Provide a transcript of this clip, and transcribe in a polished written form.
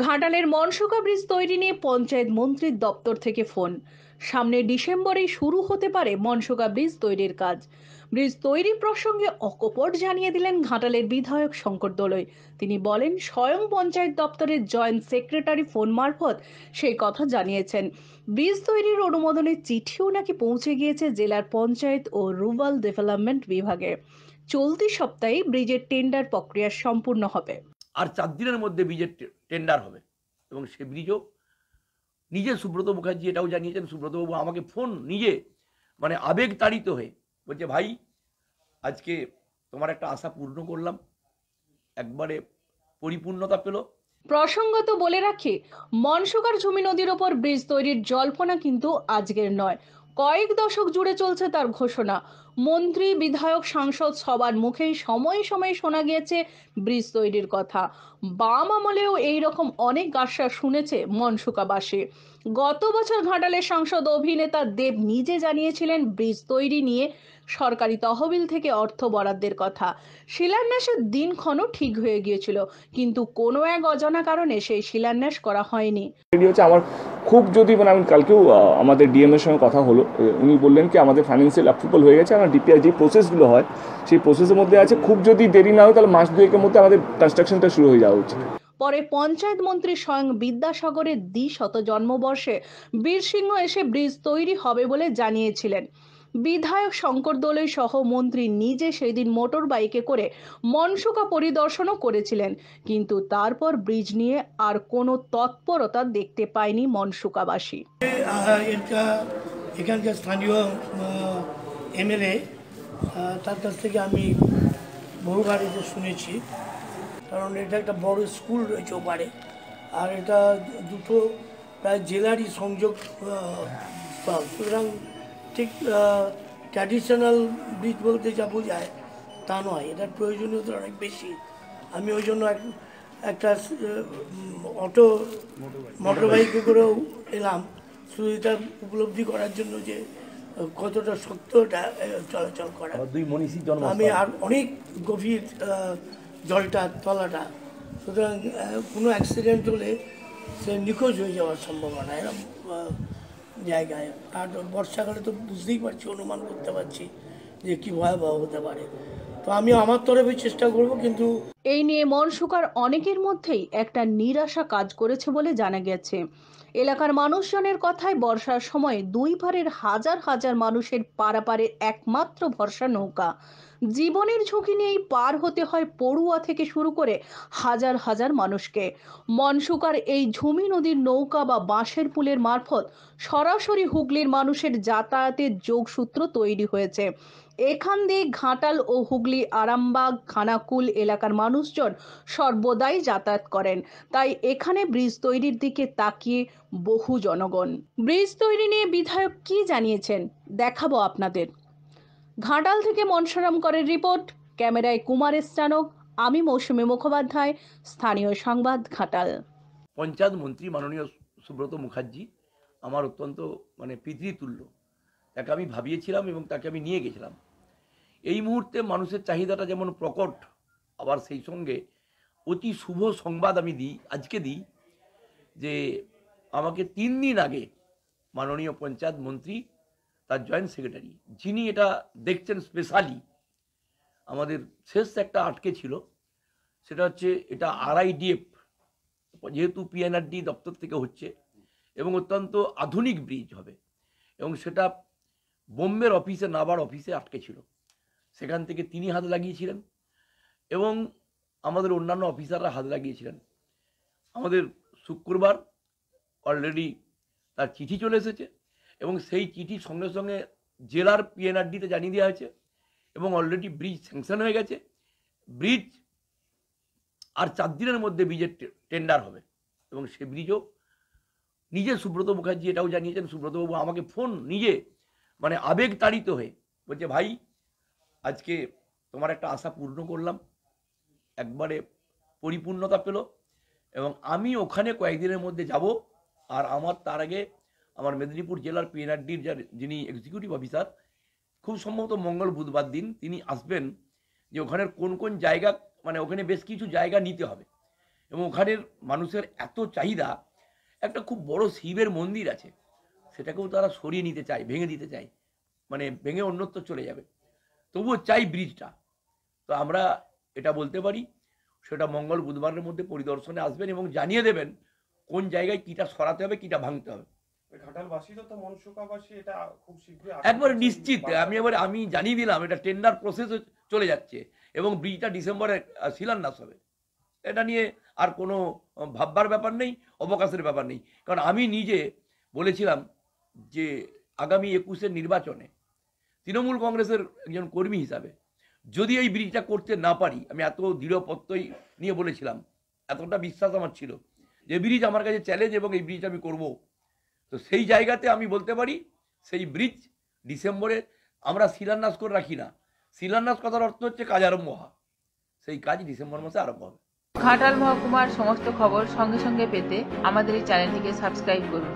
ঘাটালের মনসুকা ব্রিজ তৈরি নিয়ে পঞ্চায়েত মন্ত্রীর দপ্তর থেকে ফোন। সামনে ডিসেম্বরেই শুরু হতে পারে মনসুকা ব্রিজ তৈরির কাজ। ব্রিজ তৈরি প্রসঙ্গে অকপট জানিয়ে দিলেন ঘাটালের বিধায়ক শঙ্কর দলুই। তিনি বলেন, স্বয়ং পঞ্চায়েত দপ্তরের জয়েন্ট সেক্রেটারি ফোন মারফত সেই কথা জানিয়েছেন। ব্রিজ তৈরির অনুমোদনের চিঠিও নাকি পৌঁছে গিয়েছে জেলার পঞ্চায়েত ও রুরাল ডেভেলপমেন্ট বিভাগে। চলতি সপ্তাহে ব্রিজের টেন্ডার প্রক্রিয়া সম্পূর্ণ হবে। আর 4 দিনের মধ্যে ব্রিজের টেন্ডার হবে এবং সে ব্রিজও নিজে সুব্রত মুখার্জি এটাও জানিয়েছেন। সুব্রতবাবু আমাকে ফোন নিজে আবেগ তাড়িত হয়ে বলছে, ভাই আজকে তোমার একটা আশা পূর্ণ করলাম, একবারে পরিপূর্ণতা পেল। প্রসঙ্গত বলে রাখি, মনসুকার ঝুমি নদীর ওপর ব্রিজ তৈরির জল্পনা কিন্তু আজকের নয়, কয়েক দশক জুড়ে চলছে তার ঘোষণা। মন্ত্রী, বিধায়ক, সাংসদ সবার মুখেই সময়ে সময়ে শোনা গিয়েছে ব্রিজ তৈরির কথা। বাম আমলেও এইরকম অনেক আশ্বাস শুনেছে মনসুকাবাসী। গত বছর ঘাটালের সাংসদ অভিনেতা দেব নিজে জানিয়েছিলেন ব্রিজ তৈরি নিয়ে সরকারি তহবিল থেকে অর্থ বরাদ্দের কথা। শিলান্যাসের দিনক্ষণও ঠিক হয়ে গিয়েছিল, কিন্তু কোনো এক অজানা কারণে সেই শিলান্যাস করা হয়নি। আমার খুব যদি আমি কালকেও আমাদের ডিএম এর সঙ্গে কথা হলো, উনি বললেন কি আমাদের ফাইন্যান্সিয়াল অ্যাপ্রুভাল হয়ে গেছে, আমার ডিপিআর যে প্রসেসগুলো হয় সেই প্রসেসের মধ্যে আছে, খুব যদি দেরি না হয় তাহলে মাস দুয়েকের মধ্যে আমাদের কনস্ট্রাকশনটা শুরু হয়ে যাওয়া উচিত। পরে পঞ্চায়েত মন্ত্রী স্বয়ং বিদ্যাসাগরের দ্বিশত জন্মবর্ষে বীরসিংহ এসে ব্রিজ তৈরি হবে বলে জানিয়েছিলেন। বিধায়ক শঙ্কর দলুই সহ মন্ত্রী নিজে সেদিন মোটর বাইকে করে মনসুকা পরিদর্শনও করেছিলেন, কিন্তু তারপর ব্রিজ নিয়ে আর কোনো তৎপরতা দেখতে পায়নি মনসুকাবাসী। এখানকার স্থানীয় এমএলএ, তার কাছ থেকে আমি বহুবার এটা শুনেছি, কারণ এটা একটা বড় স্কুল রয়েছে ওপারে, আর এটা দুটো প্রায় জেলারই সংযোগ স্থল। সুতরাং ঠিক ট্র্যাডিশনাল ব্রিজ বলতে যা বোঝায় তা নয়, এটার প্রয়োজনীয়তা অনেক বেশি। আমি ওই জন্য একটা মোটর বাইকে করেও এলাম, শুধু এটা উপলব্ধি করার জন্য যে কতটা শক্ত এটা চলাচল করা। আমি আর অনেক গভীর জলটা, তলাটা, সুতরাং কোনো অ্যাক্সিডেন্ট হলে সে নিখোঁজ হয়ে যাওয়ার সম্ভাবনা এরকম জায়গায়। আর বর্ষাকালে তো বুঝতেই পারছি, অনুমান করতে পারছি যে কী ভয়াবহ হতে পারে। তো আমি আমার তরফে চেষ্টা করব, কিন্তু এই নিয়ে মনসুকার অনেকের মধ্যেই একটা নিরাশা কাজ করেছে বলে জানা গেছে। এলাকার মানুষজনের কথায় বর্ষার সময় দুই পারের হাজার হাজার মানুষের পারাপারের একমাত্র ভরসা নৌকা। জীবনের ঝুঁকি নিয়েই পার হতে হয় পড়ুয়া থেকে শুরু করে হাজার হাজার মানুষকে। মনসুকার এই ঝুমি নদীর নৌকা বা বাঁশের পুলের মারফত সরাসরি হুগলির মানুষের যাতায়াতের যোগসূত্র তৈরি হয়েছে। এখান দিয়ে ঘাটাল ও হুগলি, আরামবাগ, খানাকুল এলাকার মানুষজন সর্বদাই যাতায়াত করেন। তাই এখানে ব্রিজ তৈরির দিকে তাকিয়ে বহু জনগণ। ব্রিজ তৈরি নিয়ে বিধায়ক কি জানিয়েছেন দেখাবো আপনাদের। ঘাটাল থেকে মনসারাম করের রিপোর্ট, ক্যামেরায় কুমারের স্নানক, আমি মৌসুমী মুখোপাধ্যায়, স্থানীয় সংবাদ, ঘাটাল। পঞ্চায়েত মন্ত্রী মাননীয় সুব্রত মুখার্জি আমার অত্যন্ত পিতৃতুল্য। তাকে আমি ভাবিয়েছিলাম এবং তাকে আমি নিয়ে গেছিলাম। এই মুহূর্তে মানুষের চাহিদাটা যেমন প্রকট, আবার সেই সঙ্গে অতি শুভ সংবাদ আমি আজকে দিই যে আমাকে 3 দিন আগে মাননীয় পঞ্চায়েত মন্ত্রী, তার জয়েন্ট সেক্রেটারি, যিনি এটা দেখছেন স্পেশালি, আমাদের শেষ একটা আটকে ছিল, সেটা হচ্ছে এটা RIDF, যেহেতু PNRD দপ্তর থেকে হচ্ছে এবং অত্যন্ত আধুনিক ব্রিজ হবে, এবং সেটা বোম্বের অফিসে, নাবার অফিসে আটকে ছিল, সেখান থেকে তিনি হাত লাগিয়েছিলেন এবং আমাদের অন্যান্য অফিসাররা হাত লাগিয়েছিলেন। আমাদের শুক্রবার অলরেডি তার চিঠি চলে এসেছে এবং সেই চিঠির সঙ্গে সঙ্গে জেলার PNRDতে জানিয়ে দেওয়া হয়েছে এবং অলরেডি ব্রিজ স্যাংশন হয়ে গেছে। ব্রিজ আর 4 দিনের মধ্যে ব্রিজের টেন্ডার হবে এবং সে ব্রিজও নিজে সুব্রত মুখার্জি এটাও জানিয়েছেন। সুব্রতবাবু আমাকে ফোন নিজে আবেগ তাড়িত হয়ে বলছে, ভাই আজকে তোমার একটা আশা পূর্ণ করলাম, একবারে পরিপূর্ণতা পেল, এবং আমি ওখানে কয়েকদিনের মধ্যে যাব। আর আমার তার আগে আমার মেদিনীপুর জেলার PNRDর যিনি এক্সিকিউটিভ অফিসার, খুব সম্ভবত মঙ্গল বুধবার দিন তিনি আসবেন, যে ওখানের কোন কোন জায়গা, ওখানে বেশ কিছু জায়গা নিতে হবে এবং ওখানের মানুষের এত চাহিদা, একটা খুব বড় শিবের মন্দির আছে, সেটাকেও তারা সরিয়ে নিতে চায়, ভেঙে দিতে চায়, মানে ভেঙে অন্যত্র চলে যাবে, তবুও চাই ব্রিজটা। তো আমরা এটা বলতে পারি, সেটা মঙ্গল বুধবারের মধ্যে পরিদর্শনে আসবেন এবং জানিয়ে দেবেন কোন জায়গায় কিটা সরাতে হবে, কিটা ভাঙতে হবে। ঘাটালবাসী তো মনসুকাবাসী এটা খুব শীঘ্রই একবারে নিশ্চিত, আমি জানিয়ে দিলাম, এটা টেন্ডার প্রসেসে চলে যাচ্ছে এবং ব্রিজটা ডিসেম্বরে শিলান্যাস হবে। এটা নিয়ে আর কোনো ভাববার ব্যাপার নেই, অবকাশের ব্যাপার নেই। কারণ আমি নিজে বলেছিলাম যে আগামী 21-এর নির্বাচনে তৃণমূল কংগ্রেসের একজন কর্মী হিসাবে যদি এই ব্রিজটা করতে না পারি, আমি এত দৃঢ় প্রত্যয় নিয়ে বলেছিলাম, এতটা বিশ্বাস আমার ছিল যে ব্রিজ আমার কাছে চ্যালেঞ্জ এবং এই ব্রিজ আমি করব। তো সেই জায়গাতে আমি বলতে পারি সেই ব্রিজ ডিসেম্বরে আমরা শিলান্যাস করে রাখি না, শিলান্যাস কথার অর্থ হচ্ছে কাজ আরম্ভ হওয়া, সেই কাজ ডিসেম্বর মাসে আরম্ভ হবে। ঘাটাল মহকুমার সমস্ত খবর সঙ্গে সঙ্গে পেতে আমাদের এই চ্যানেলটিকে সাবস্ক্রাইব করুন।